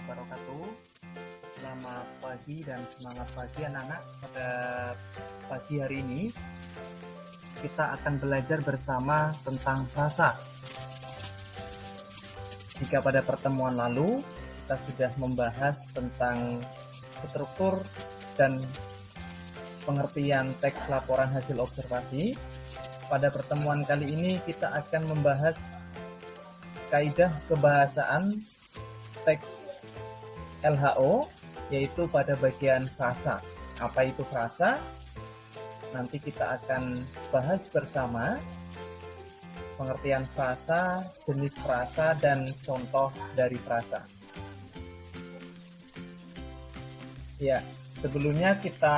wabarakatuh. Selamat pagi dan semangat pagi anak-anak. Pada pagi hari ini kita akan belajar bersama tentang frasa. Jika pada pertemuan lalu kita sudah membahas tentang struktur dan pengertian teks laporan hasil observasi, pada pertemuan kali ini kita akan membahas kaidah kebahasaan teks LHO, yaitu pada bagian frasa. Apa itu frasa? Nanti kita akan bahas bersama pengertian frasa, jenis frasa, dan contoh dari frasa. Ya, sebelumnya kita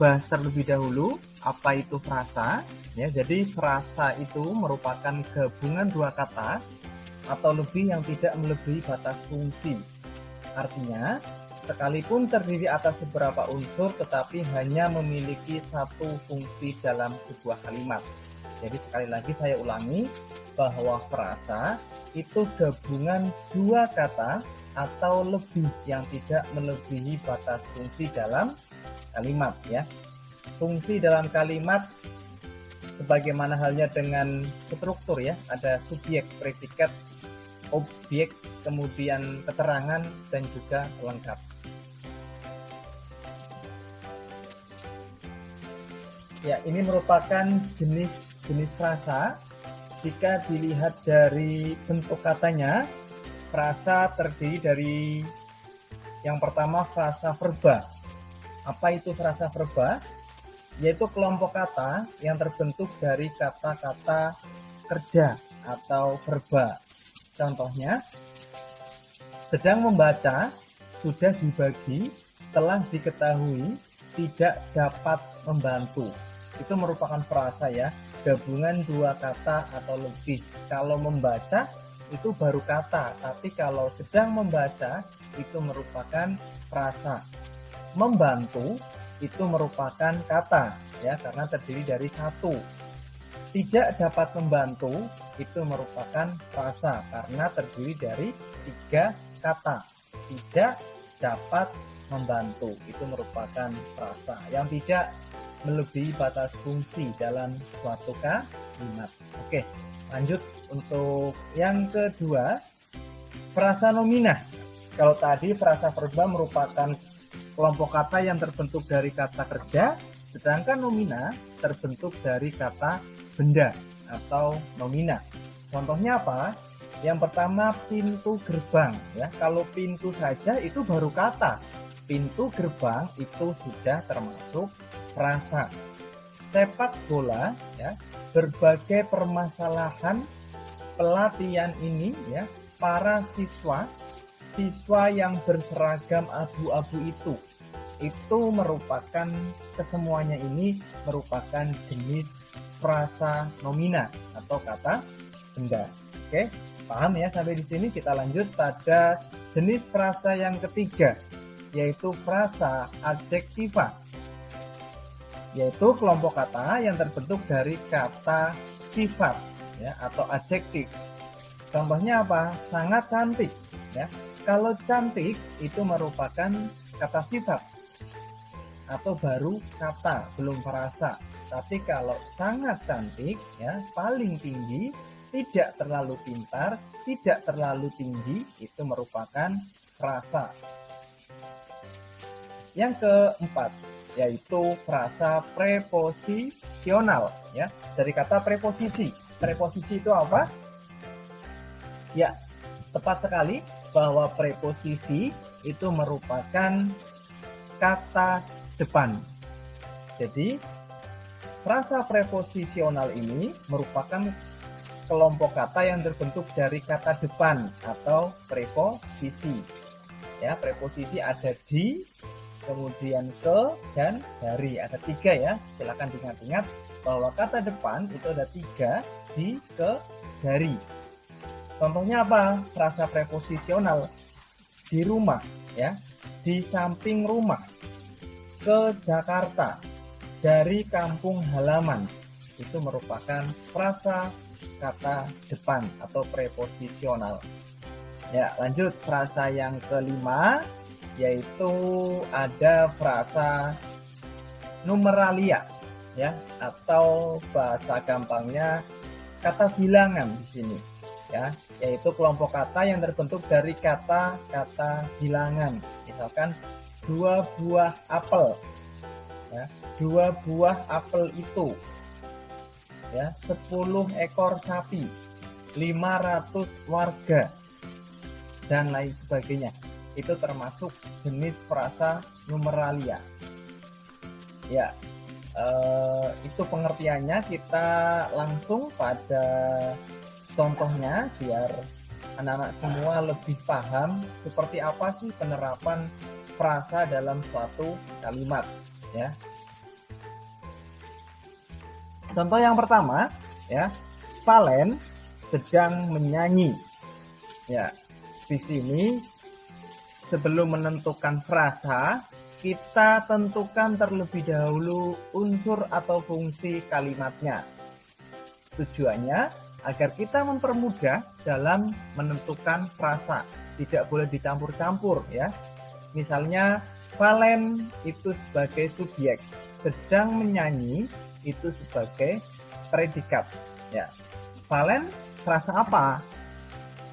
bahas terlebih dahulu apa itu frasa. Ya, jadi frasa itu merupakan gabungan dua kata atau lebih yang tidak melebihi batas fungsi. Artinya, sekalipun terdiri atas beberapa unsur tetapi hanya memiliki satu fungsi dalam sebuah kalimat. Jadi sekali lagi saya ulangi bahwa frasa itu gabungan dua kata atau lebih yang tidak melebihi batas fungsi dalam kalimat, ya. Fungsi dalam kalimat sebagaimana halnya dengan struktur, ya, ada subjek, predikat, objek, kemudian keterangan, dan juga pelengkap. Ya, ini merupakan jenis frasa. Jika dilihat dari bentuk katanya, frasa terdiri dari yang pertama frasa verba. Apa itu frasa verba? Yaitu kelompok kata yang terbentuk dari kata-kata kerja atau verba. Contohnya, sedang membaca, sudah dibagi, telah diketahui, tidak dapat membantu. Itu merupakan frasa, ya, gabungan dua kata atau lebih. Kalau membaca itu baru kata, tapi kalau sedang membaca itu merupakan frasa. Membantu itu merupakan kata, ya, karena terdiri dari satu. Tidak dapat membantu itu merupakan frasa karena terdiri dari tiga kata. Tidak dapat membantu itu merupakan frasa yang tidak melebihi batas fungsi dalam suatu kalimat. Oke, lanjut untuk yang kedua, frasa nominah. Kalau tadi frasa verba merupakan kelompok kata yang terbentuk dari kata kerja, sedangkan nomina terbentuk dari kata benda atau nomina. Contohnya apa? Yang pertama, pintu gerbang, ya. Kalau pintu saja itu baru kata. Pintu gerbang itu sudah termasuk frasa. Sepak bola, ya. Berbagai permasalahan pelatihan ini, ya, para siswa yang berseragam abu-abu itu merupakan, kesemuanya ini merupakan jenis frasa nomina atau kata benda. Oke, paham ya sampai di sini? Kita lanjut pada jenis frasa yang ketiga, yaitu frasa adjektiva, yaitu kelompok kata yang terbentuk dari kata sifat, ya, atau adjektif. Contohnya apa? Sangat cantik, ya. Kalau cantik itu merupakan kata sifat atau baru kata, belum frasa. Tapi kalau sangat cantik, ya, paling tinggi, tidak terlalu pintar, tidak terlalu tinggi, itu merupakan frasa. Yang keempat, yaitu frasa preposisional, ya, dari kata preposisi. Preposisi itu apa? Ya, tepat sekali bahwa preposisi itu merupakan kata depan. Jadi, frasa preposisional ini merupakan kelompok kata yang terbentuk dari kata depan atau preposisi. Ya, preposisi ada di, kemudian ke, dan dari. Ada tiga, ya. Silakan diingat-ingat bahwa kata depan itu ada tiga, di, ke, dari. Contohnya apa? Frasa preposisional. Di rumah, ya. Di samping rumah. Ke Jakarta. Dari kampung halaman. Itu merupakan frasa kata depan atau preposisional. Ya, lanjut frasa yang kelima, yaitu ada frasa numeralia, ya, atau bahasa gampangnya kata bilangan di sini, ya, yaitu kelompok kata yang terbentuk dari kata-kata bilangan. Misalkan 2 buah apel, ya, 2 buah apel itu, ya, 10 ekor sapi, 500 warga, dan lain sebagainya. Itu termasuk jenis frasa numeralia. Ya, itu pengertiannya. Kita langsung pada contohnya biar anak-anak semua lebih paham seperti apa sih penerapan frasa dalam suatu kalimat, ya. Contoh yang pertama, ya, Valen sedang menyanyi. Ya, di sini sebelum menentukan frasa, kita tentukan terlebih dahulu unsur atau fungsi kalimatnya. Tujuannya agar kita mempermudah dalam menentukan frasa. Tidak boleh dicampur-campur, ya. Misalnya Valen itu sebagai subjek, sedang menyanyi itu sebagai predikat, ya. Valen frasa apa?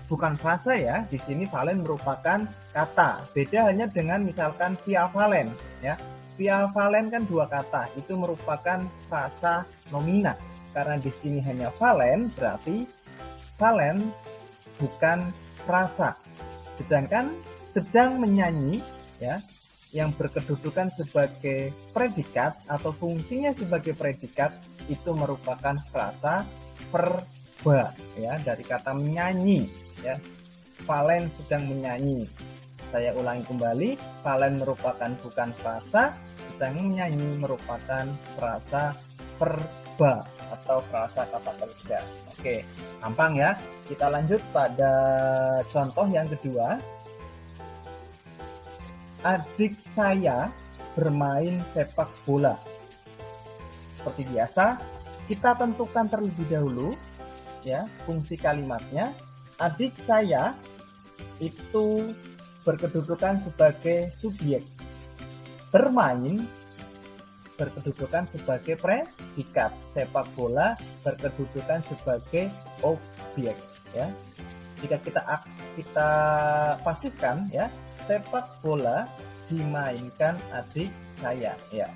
Bukan frasa, ya. Di sini Valen merupakan kata. Beda hanya dengan misalkan via Valen, ya. Via Valen kan 2 kata, itu merupakan frasa nomina. Karena di sini hanya Valen, berarti Valen bukan frasa. Sedangkan sedang menyanyi, ya, yang berkedudukan sebagai predikat atau fungsinya sebagai predikat, itu merupakan frasa verba, ya, dari kata menyanyi, ya. Valen sedang menyanyi. Saya ulangi kembali, Valen merupakan bukan frasa, sedang menyanyi merupakan frasa verba atau frasa kata kerja. Oke, gampang, ya. Kita lanjut pada contoh yang kedua. Adik saya bermain sepak bola. Seperti biasa, kita tentukan terlebih dahulu, ya, fungsi kalimatnya. Adik saya itu berkedudukan sebagai subjek. Bermain berkedudukan sebagai predikat. Sepak bola berkedudukan sebagai objek, ya. Jika kita pasifkan, ya, sepak bola dimainkan adik saya, ya.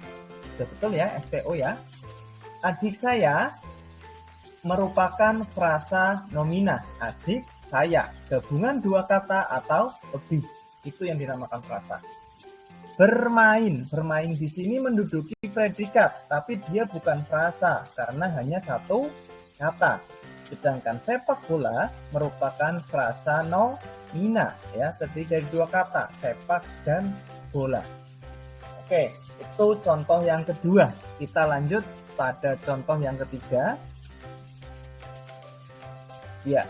Sudah betul, ya, SPO, ya. Adik saya merupakan frasa nomina. Adik saya, gabungan 2 kata atau lebih, itu yang dinamakan frasa. Bermain di sini menduduki predikat, tapi dia bukan frasa karena hanya 1 kata. Sedangkan sepak bola merupakan frasa nomina, ya, terdiri dari 2 kata, sepak dan bola. Oke, itu contoh yang kedua. Kita lanjut pada contoh yang ketiga. Ya,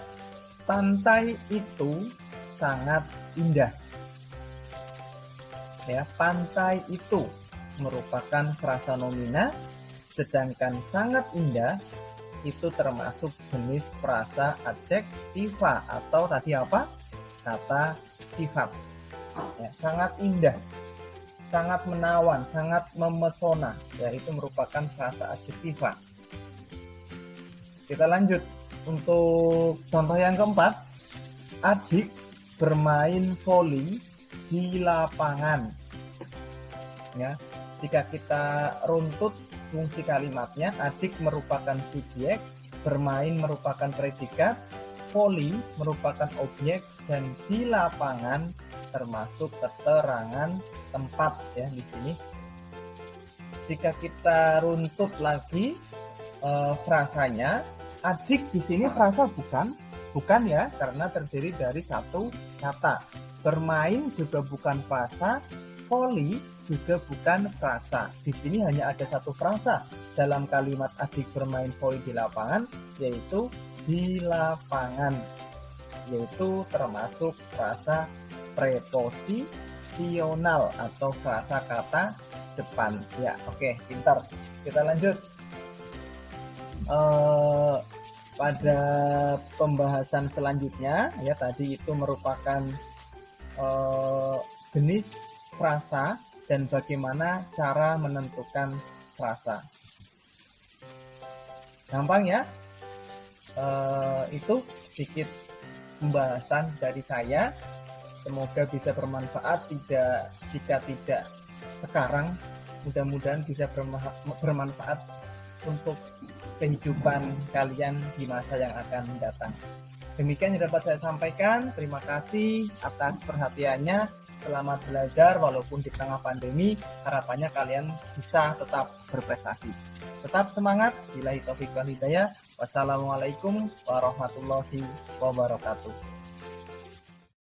pantai itu sangat indah. Ya, pantai itu merupakan frasa nomina, sedangkan sangat indah itu termasuk jenis frasa adjektiva atau tadi apa? Kata sifat. Ya, sangat indah, sangat menawan, sangat memesona, ya, itu merupakan frasa adjektiva. Kita lanjut untuk contoh yang keempat. Adik bermain voli di lapangan. Ya, jika kita runtut fungsi kalimatnya, adik merupakan subjek, bermain merupakan predikat, voli merupakan objek, dan di lapangan termasuk keterangan tempat, ya, di sini. Jika kita runtut lagi frasanya, adik di sini frasa bukan, ya, karena terdiri dari 1 kata. Bermain juga bukan frasa, voli juga bukan frasa. Di sini hanya ada 1 frasa dalam kalimat adik bermain voli di lapangan, yaitu di lapangan, yaitu termasuk frasa preposisional atau frasa kata depan. Ya, oke, pintar. Kita lanjut. pada pembahasan selanjutnya. Ya, tadi itu merupakan jenis frasa dan bagaimana cara menentukan frasa. Gampang ya. Itu sedikit pembahasan dari saya. Semoga bisa bermanfaat. Jika tidak sekarang, mudah-mudahan bisa bermanfaat untuk kehidupan kalian di masa yang akan datang. Demikian yang dapat saya sampaikan. Terima kasih atas perhatiannya. Selamat belajar walaupun di tengah pandemi. Harapannya kalian bisa tetap berprestasi. Tetap semangat. Billahi taufiq wal hidayah. Wassalamualaikum warahmatullahi wabarakatuh.